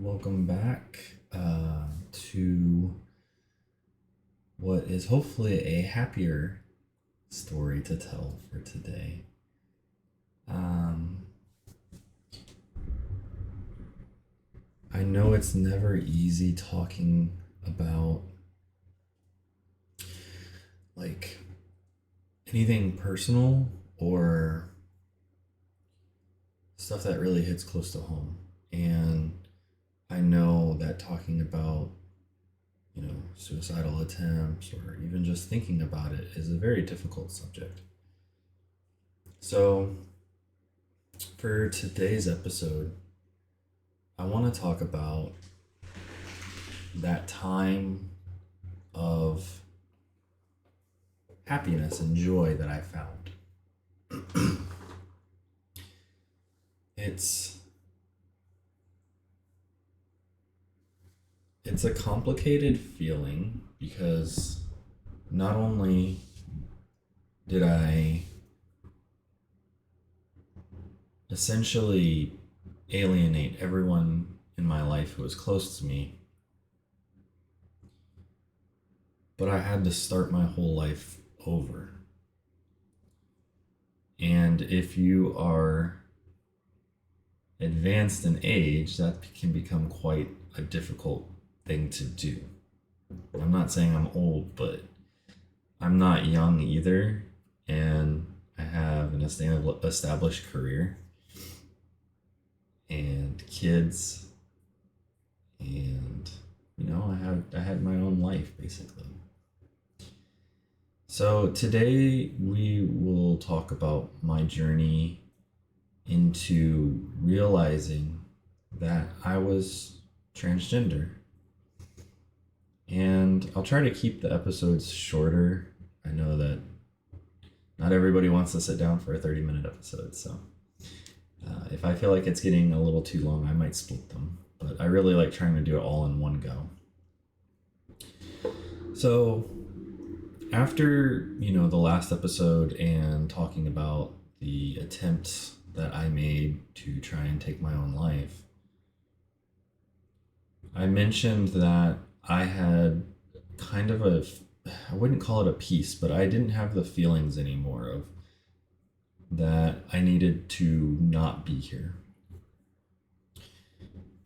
Welcome back to what is hopefully a happier story to tell for today. Um, I know it's never easy talking about like anything personal or stuff that really hits close to home. And I know that talking about suicidal attempts or even just thinking about it is a very difficult subject. So, for today's episode, I want to talk about that time of happiness and joy that I found. it's it's a complicated feeling because not only did I essentially alienate everyone in my life who was close to me, but I had to start my whole life over. And if you are advanced in age, that can become quite a difficult thing to do. I'm not saying I'm old, but I'm not young either, and I have an established career and kids, and I had my own life basically. So today we will talk about my journey into realizing that I was transgender. And I'll try to keep the episodes shorter. I know that not everybody wants to sit down for a 30-minute episode, so if I feel like it's getting a little too long, I might split them. But I really like trying to do it all in one go. So after, the last episode and talking about the attempts that I made to try and take my own life, I mentioned that I had kind of I wouldn't call it a peace, but I didn't have the feelings anymore of that I needed to not be here.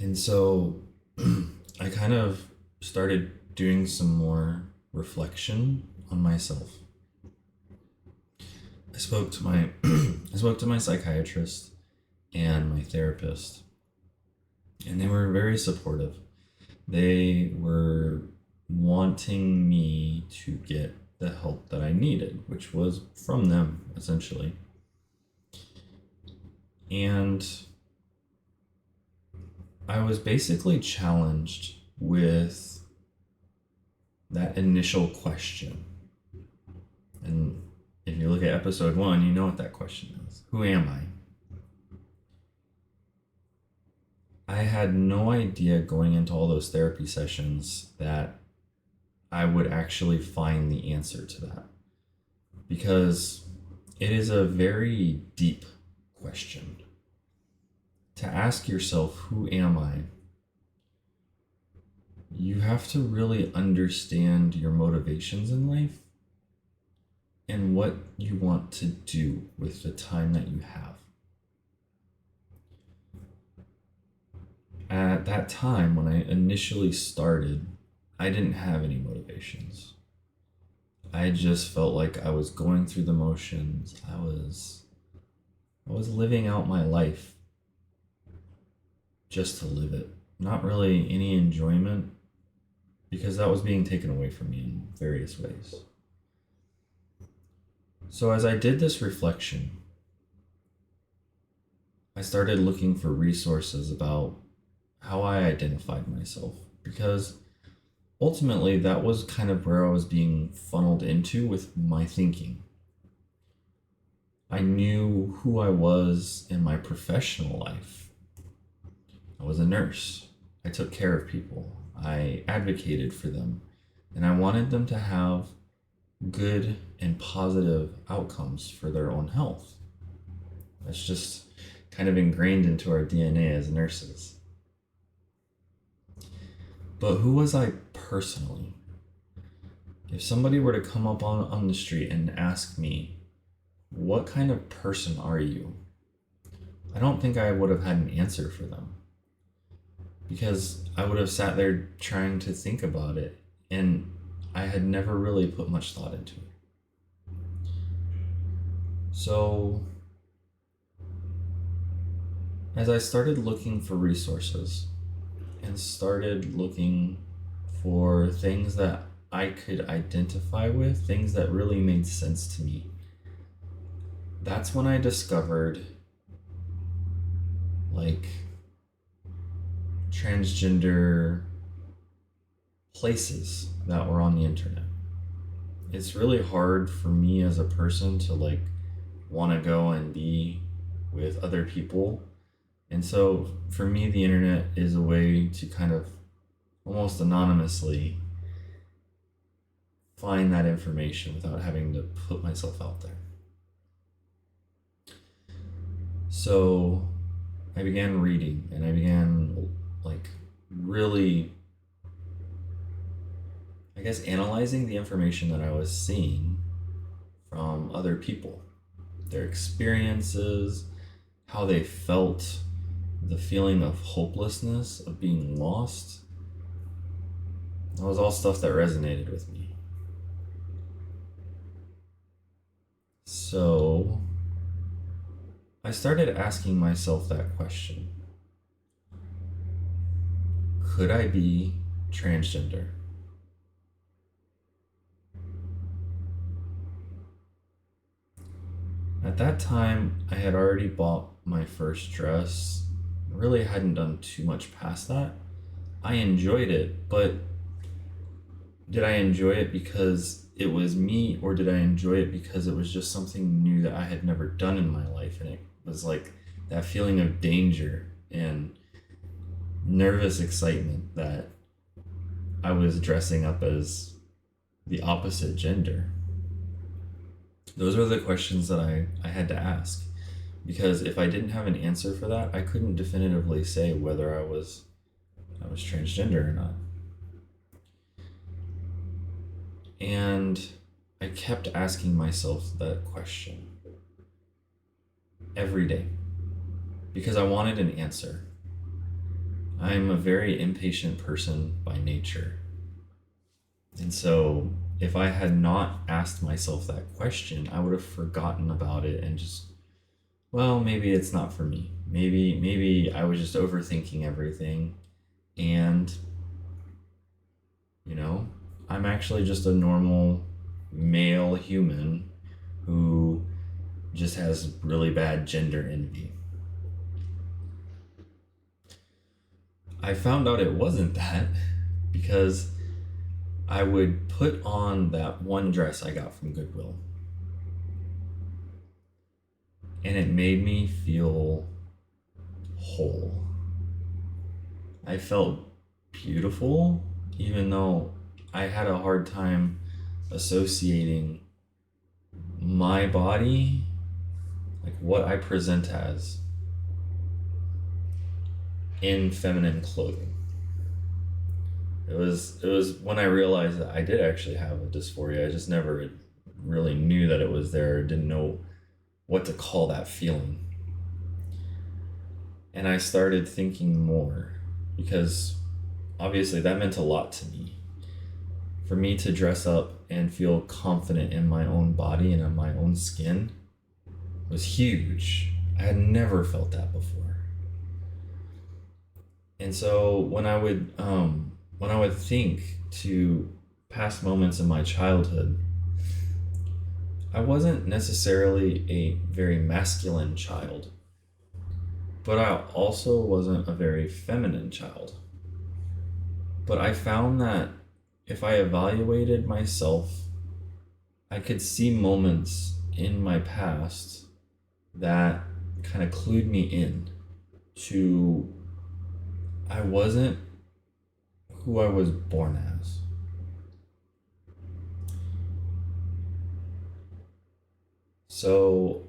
And so I kind of started doing some more reflection on myself. I spoke to my psychiatrist and my therapist, and they were very supportive. They were wanting me to get the help that I needed, which was from them essentially. And I was basically challenged with that initial question. And if you look at episode 1, you know what that question is. Who am I? I had no idea going into all those therapy sessions that I would actually find the answer to that. Because it is a very deep question. To ask yourself, who am I? You have to really understand your motivations in life and what you want to do with the time that you have. At that time, when I initially started, I didn't have any motivations. I just felt like I was going through the motions. I was living out my life just to live it. Not really any enjoyment, because that was being taken away from me in various ways. So as I did this reflection, I started looking for resources about how I identified myself, because ultimately that was kind of where I was being funneled into with my thinking. I knew who I was in my professional life. I was a nurse. I took care of people. I advocated for them, and I wanted them to have good and positive outcomes for their own health. That's just kind of ingrained into our DNA as nurses. But who was I personally? If somebody were to come up on the street and ask me, what kind of person are you? I don't think I would have had an answer for them, because I would have sat there trying to think about it, and I had never really put much thought into it. So, as I started looking for resources and started looking for things that I could identify with, things that really made sense to me, that's when I discovered like transgender places that were on the internet. It's really hard for me as a person to like want to go and be with other people. And so for me, the internet is a way to kind of almost anonymously find that information without having to put myself out there. So I began reading, and I began like really, I guess, analyzing the information that I was seeing from other people, their experiences, how they felt, the feeling of hopelessness, of being lost. That was all stuff that resonated with me. So I started asking myself that question. Could I be transgender? At that time, I had already bought my first dress. I really hadn't done too much past that. I enjoyed it, but did I enjoy it because it was me, or did I enjoy it because it was just something new that I had never done in my life? And it was like that feeling of danger and nervous excitement that I was dressing up as the opposite gender. Those are the questions that I had to ask, because if I didn't have an answer for that, I couldn't definitively say whether I was transgender or not. And I kept asking myself that question every day because I wanted an answer. I'm a very impatient person by nature. And so if I had not asked myself that question, I would have forgotten about it and just, well, maybe it's not for me. Maybe I was just overthinking everything, and I'm actually just a normal male human who just has really bad gender envy. I found out it wasn't that because I would put on that one dress I got from Goodwill, and it made me feel whole. I felt beautiful, even though I had a hard time associating my body, like what I present as, in feminine clothing. It was when I realized that I did actually have a dysphoria. I just never really knew that it was there, didn't know what to call that feeling. And I started thinking more, because obviously that meant a lot to me. For me to dress up and feel confident in my own body and in my own skin was huge. I had never felt that before. And so when I would think to past moments in my childhood, I wasn't necessarily a very masculine child, but I also wasn't a very feminine child. But I found that if I evaluated myself, I could see moments in my past that kind of clued me in to I wasn't who I was born as. So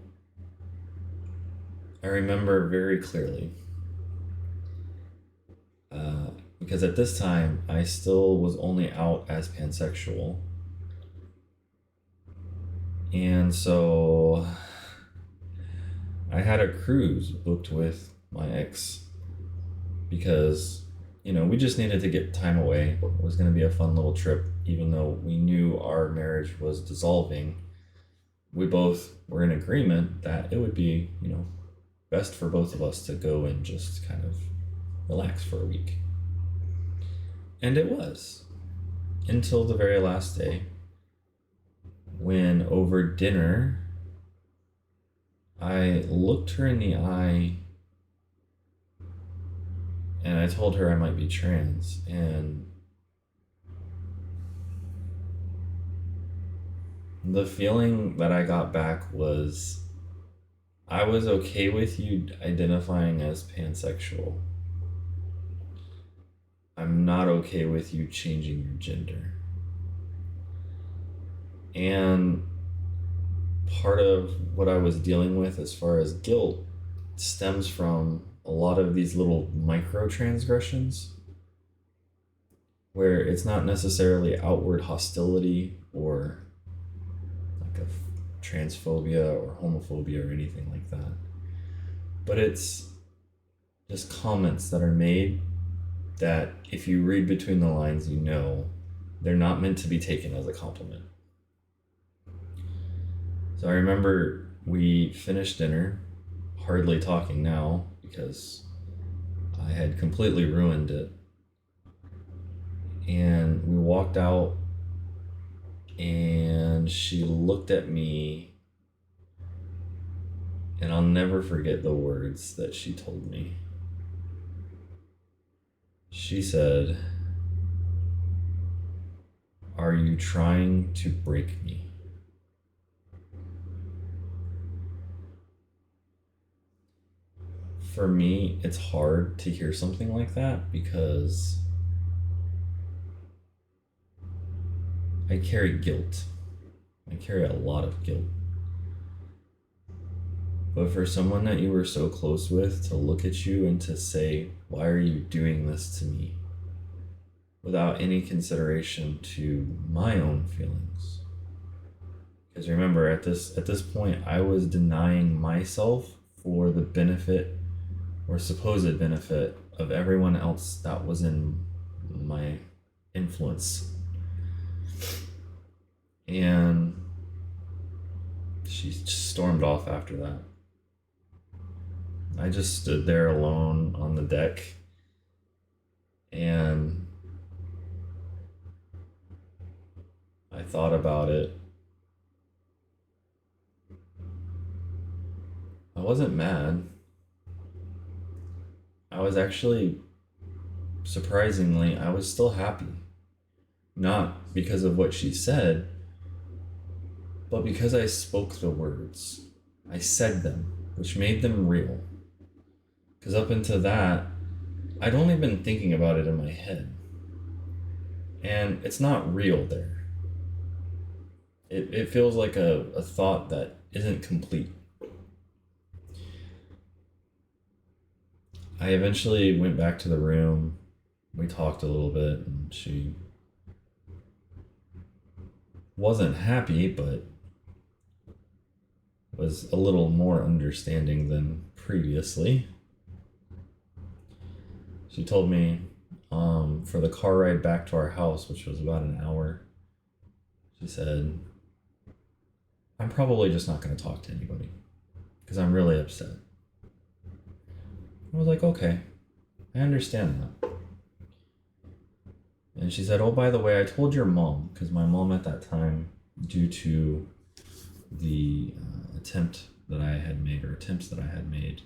I remember very clearly, because at this time I still was only out as pansexual. And so I had a cruise booked with my ex because, we just needed to get time away. It was going to be a fun little trip, even though we knew our marriage was dissolving. We both were in agreement that it would be, best for both of us to go and just kind of relax for a week. And it was, until the very last day, when over dinner, I looked her in the eye and I told her I might be trans. And the feeling that I got back was, I was okay with you identifying as pansexual. I'm not okay with you changing your gender. And part of what I was dealing with as far as guilt stems from a lot of these little micro transgressions where it's not necessarily outward hostility or like a transphobia or homophobia or anything like that, but it's just comments that are made that if you read between the lines, they're not meant to be taken as a compliment. So I remember we finished dinner, hardly talking now because I had completely ruined it. And we walked out and she looked at me, and I'll never forget the words that she told me. She said, "Are you trying to break me?" For me, it's hard to hear something like that because I carry guilt. I carry a lot of guilt. But for someone that you were so close with to look at you and to say, "Why are you doing this to me?" without any consideration to my own feelings. Because remember, at this point, I was denying myself for the benefit or supposed benefit of everyone else that was in my influence. And she just stormed off after that. I just stood there alone on the deck and I thought about it. I wasn't mad. I was actually, surprisingly, I was still happy. Not because of what she said, but because I spoke the words. I said them, which made them real. Because up until that, I'd only been thinking about it in my head. And it's not real there. It feels like a thought that isn't complete. I eventually went back to the room. We talked a little bit, and she wasn't happy, but was a little more understanding than previously. She told me for the car ride back to our house, which was about an hour, she said, "I'm probably just not going to talk to anybody because I'm really upset." I was like, "Okay, I understand that." And she said, "Oh, by the way, I told your mom," because my mom at that time, due to the attempts that I had made,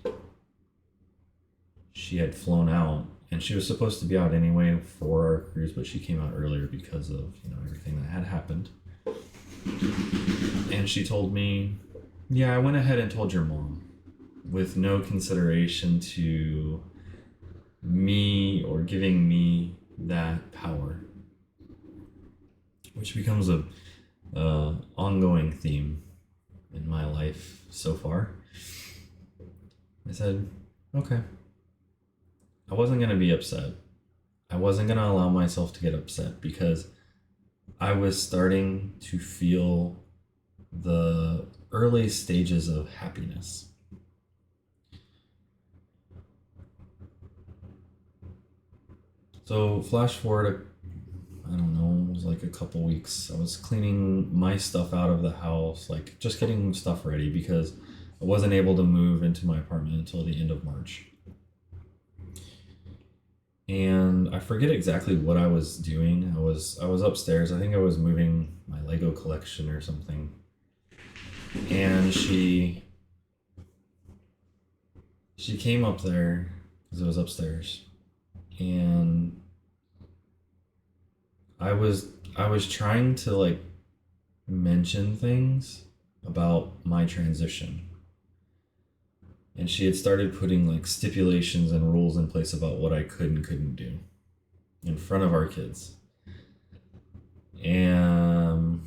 she had flown out, and she was supposed to be out anyway for our cruise, but she came out earlier because of everything that had happened. And she told me, "Yeah, I went ahead and told your mom," with no consideration to me or giving me that power, which becomes a ongoing theme in my life so far. I said, "Okay." I wasn't going to be upset. I wasn't going to allow myself to get upset because I was starting to feel the early stages of happiness. So, flash forward, I don't know, it was like a couple weeks. I was cleaning my stuff out of the house, like just getting stuff ready because I wasn't able to move into my apartment until the end of March. And I forget exactly what I was doing. I was upstairs. I think I was moving my Lego collection or something. And she came up there because it was upstairs, and I was I was trying to like mention things about my transition, and she had started putting like stipulations and rules in place about what I could and couldn't do in front of our kids. And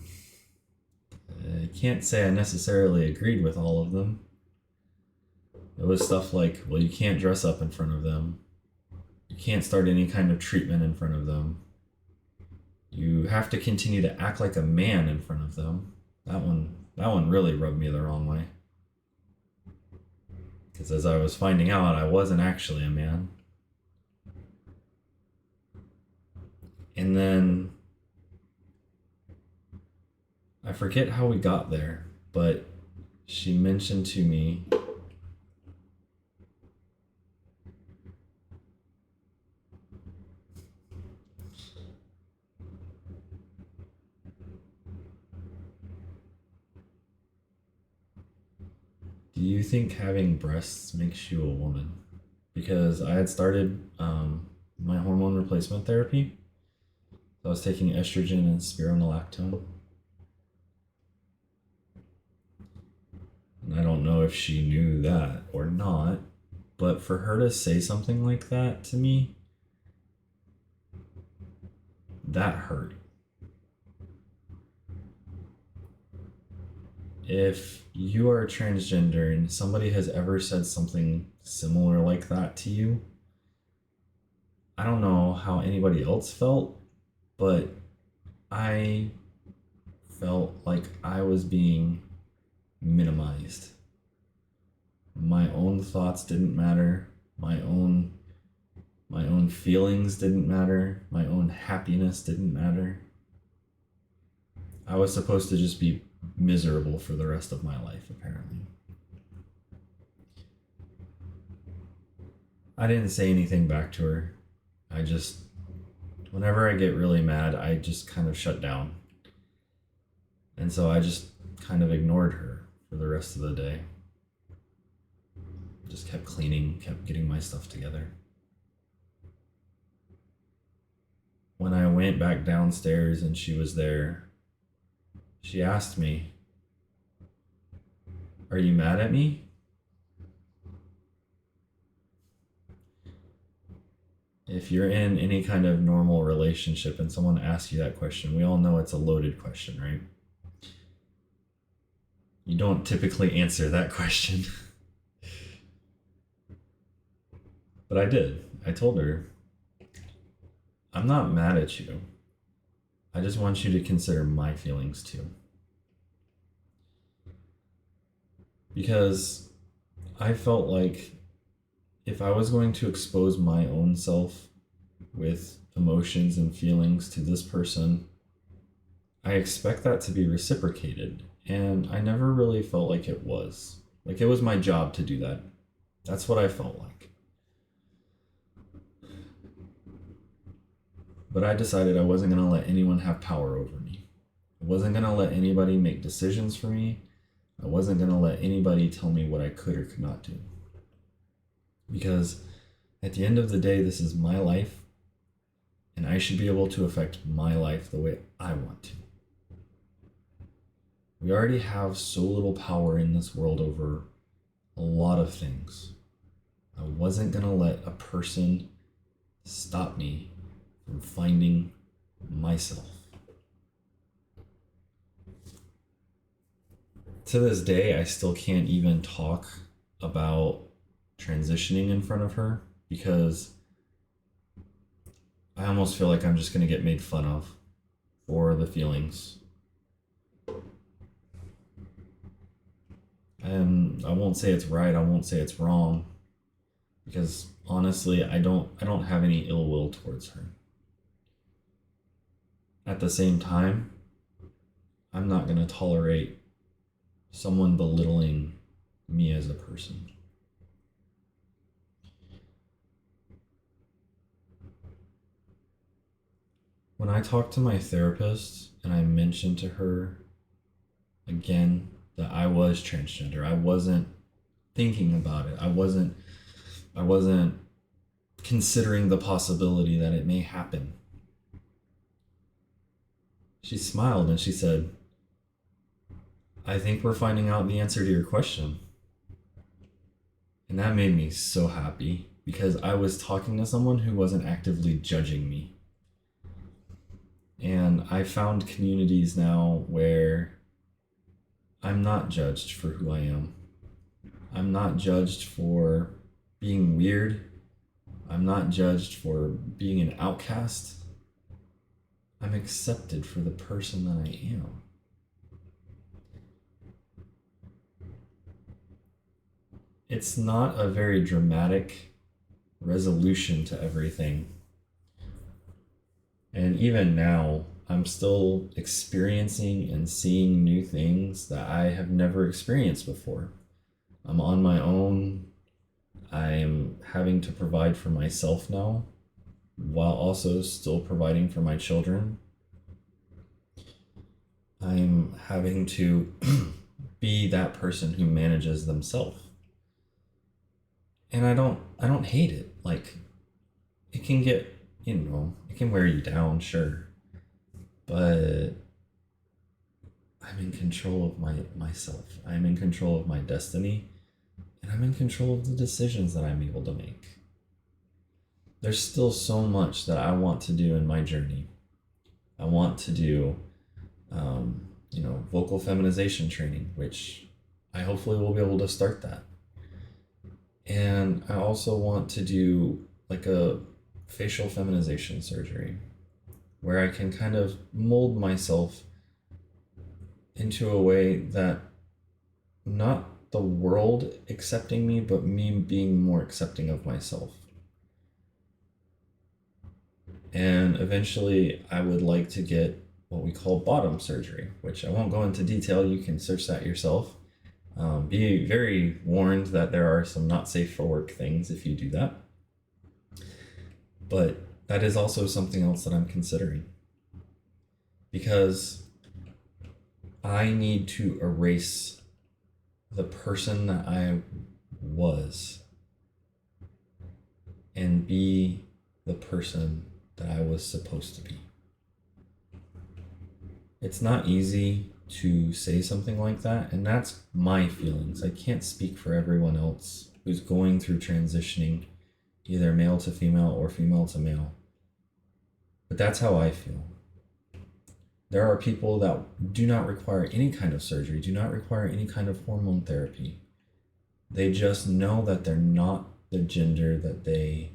I can't say I necessarily agreed with all of them. It was stuff like, well, you can't dress up in front of them. You can't start any kind of treatment in front of them. You have to continue to act like a man in front of them. That one really rubbed me the wrong way. Because as I was finding out, I wasn't actually a man. And then I forget how we got there, but she mentioned to me, do you think having breasts makes you a woman? Because I had started my hormone replacement therapy. I was taking estrogen and spironolactone. And I don't know if she knew that or not, but for her to say something like that to me, that hurt. If you are transgender and somebody has ever said something similar like that to you, I don't know how anybody else felt, but I felt like I was being minimized. My own thoughts didn't matter. My own feelings didn't matter. My own happiness didn't matter. I was supposed to just be miserable for the rest of my life, apparently. I didn't say anything back to her. I just, whenever I get really mad, I just kind of shut down. And so I just kind of ignored her for the rest of the day. Just kept cleaning, kept getting my stuff together. When I went back downstairs and she was there, she asked me, "Are you mad at me?" If you're in any kind of normal relationship and someone asks you that question, we all know it's a loaded question, right? You don't typically answer that question. But I did. I told her, "I'm not mad at you. I just want you to consider my feelings too." Because I felt like if I was going to expose my own self with emotions and feelings to this person, I expect that to be reciprocated. And I never really felt like it was. Like it was my job to do that. That's what I felt like. But I decided I wasn't going to let anyone have power over me. I wasn't going to let anybody make decisions for me. I wasn't going to let anybody tell me what I could or could not do. Because at the end of the day, this is my life, and I should be able to affect my life the way I want to. We already have so little power in this world over a lot of things. I wasn't going to let a person stop me from finding myself. To this day, I still can't even talk about transitioning in front of her because I almost feel like I'm just going to get made fun of for the feelings. And I won't say it's right, I won't say it's wrong, because honestly, I don't have any ill will towards her. At the same time, I'm not going to tolerate someone belittling me as a person. When I talked to my therapist and I mentioned to her again that I was transgender, I wasn't thinking about it. I wasn't considering the possibility that it may happen. She smiled and she said, "I think we're finding out the answer to your question." And that made me so happy because I was talking to someone who wasn't actively judging me. And I found communities now where I'm not judged for who I am. I'm not judged for being weird. I'm not judged for being an outcast. I'm accepted for the person that I am. It's not a very dramatic resolution to everything. And even now, I'm still experiencing and seeing new things that I have never experienced before. I'm on my own. I'm having to provide for myself now while also still providing for my children. I'm having to be that person who manages themselves. And I don't hate it. Like, it can get, it can wear you down, sure. But I'm in control of myself. I'm in control of my destiny, and I'm in control of the decisions that I'm able to make. There's still so much that I want to do in my journey. I want to do, vocal feminization training, which I hopefully will be able to start that. And I also want to do like a facial feminization surgery where I can kind of mold myself into a way that not the world accepting me, but me being more accepting of myself. And eventually, I would like to get what we call bottom surgery, which I won't go into detail. You can search that yourself. Be very warned that there are some not safe for work things if you do that. But that is also something else that I'm considering. Because I need to erase the person that I was and be the person that I was supposed to be. It's not easy to say something like that, and that's my feelings. I can't speak for everyone else who's going through transitioning either male to female or female to male. But that's how I feel. There are people that do not require any kind of surgery, do not require any kind of hormone therapy. They just know that they're not the gender that they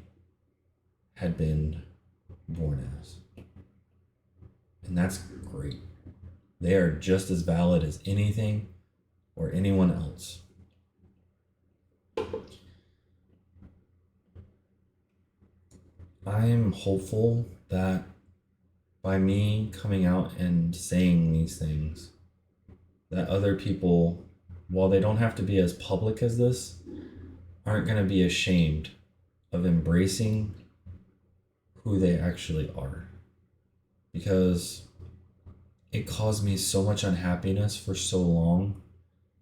had been born as. And that's great. They are just as valid as anything or anyone else. I am hopeful that by me coming out and saying these things, that other people, while they don't have to be as public as this, aren't going to be ashamed of embracing who they actually are. Because it caused me so much unhappiness for so long,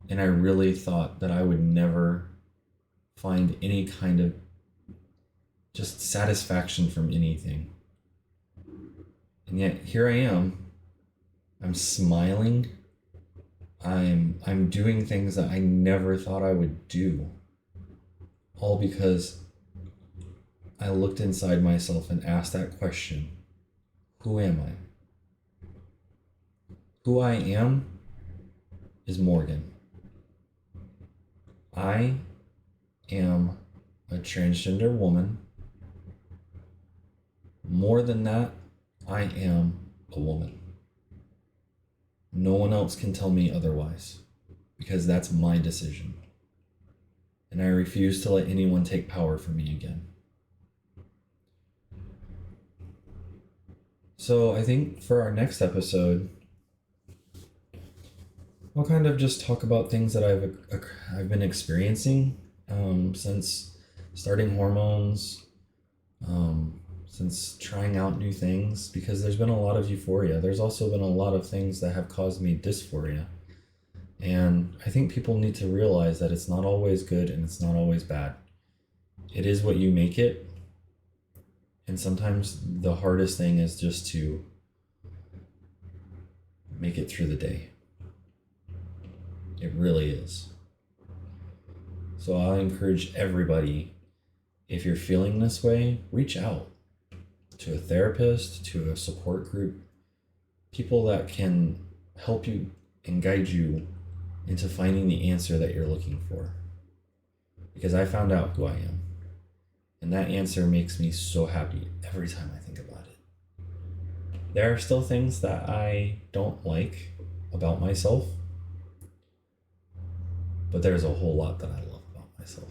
and I really thought that I would never find any kind of just satisfaction from anything. And yet here I am. I'm smiling. I'm doing things that I never thought I would do. All because I looked inside myself and asked that question. Who am I? Who I am is Morgan. I am a transgender woman More than that, I am a woman. No one else can tell me otherwise, because that's my decision. And I refuse to let anyone take power from me again. So I think for our next episode, I'll kind of just talk about things that I've been experiencing since starting hormones, since trying out new things, because there's been a lot of euphoria. There's also been a lot of things that have caused me dysphoria. And I think people need to realize that it's not always good and it's not always bad. It is what you make it. And sometimes the hardest thing is just to make it through the day. It really is. So I encourage everybody, if you're feeling this way, reach out to a therapist, to a support group, people that can help you and guide you into finding the answer that you're looking for. Because I found out who I am. And that answer makes me so happy every time I think about it. There are still things that I don't like about myself, but there's a whole lot that I love about myself.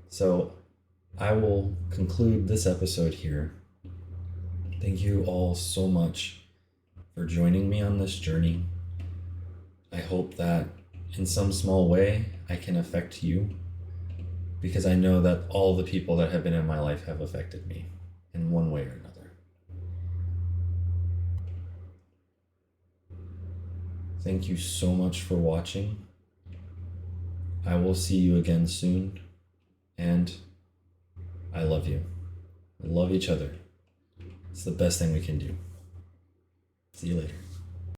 So I will conclude this episode here. Thank you all so much for joining me on this journey. I hope that in some small way I can affect you, because I know that all the people that have been in my life have affected me in one way or another. Thank you so much for watching. I will see you again soon, and I love you. I love each other. It's the best thing we can do. See you later.